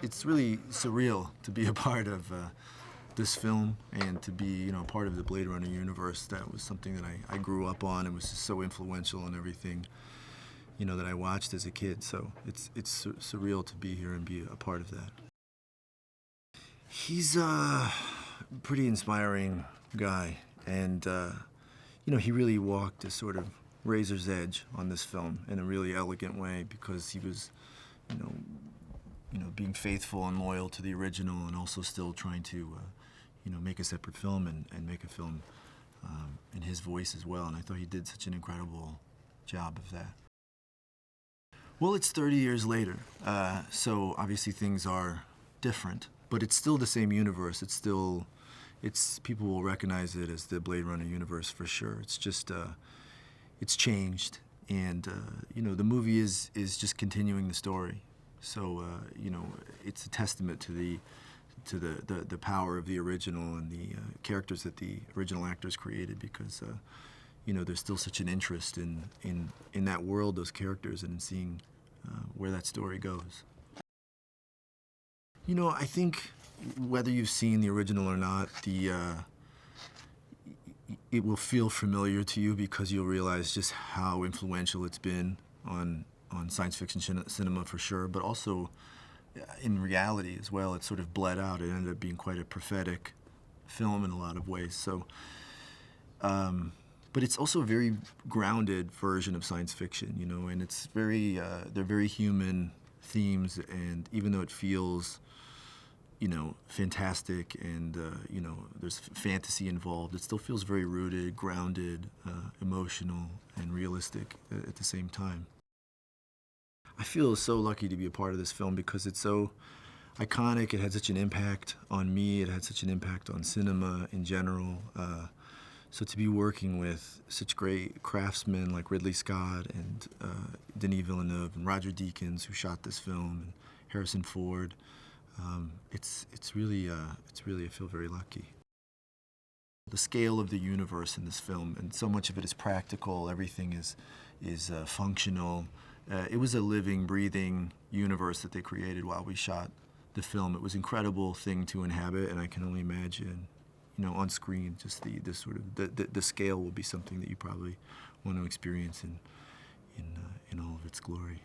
It's really surreal to be a part of this film and to be, part of the Blade Runner universe. That was something that I grew up on and was just so influential in everything, that I watched as a kid. So it's surreal to be here and be a part of that. He's a pretty inspiring guy, and he really walked a sort of razor's edge on this film in a really elegant way because he was, being faithful and loyal to the original and also still trying to, make a separate film and make a film in his voice as well. And I thought he did such an incredible job of that. Well, it's 30 years later, so obviously things are different, but it's still the same universe. People will recognize it as the Blade Runner universe for sure. It's just, it's changed, and the movie is just continuing the story. So it's a testament to the power of the original and the characters that the original actors created, because there's still such an interest in that world, those characters, and in seeing where that story goes. I think whether you've seen the original or not, it will feel familiar to you because you'll realize just how influential it's been on science fiction cinema for sure, but also in reality as well. It sort of bled out. It ended up being quite a prophetic film in a lot of ways. So, but it's also a very grounded version of science fiction, and it's they're very human themes, and even though it feels fantastic and, there's fantasy involved, it still feels very rooted, grounded, emotional, and realistic at the same time. I feel so lucky to be a part of this film because it's so iconic. It had such an impact on me. It had such an impact on cinema in general. So to be working with such great craftsmen like Ridley Scott and Denis Villeneuve and Roger Deakins, who shot this film, and Harrison Ford, it's really I feel very lucky. The scale of the universe in this film, and so much of it is practical. Everything is functional. It was a living, breathing universe that they created while we shot the film. It was an incredible thing to inhabit, and I can only imagine, on screen, just the scale will be something that you probably want to experience in all of its glory.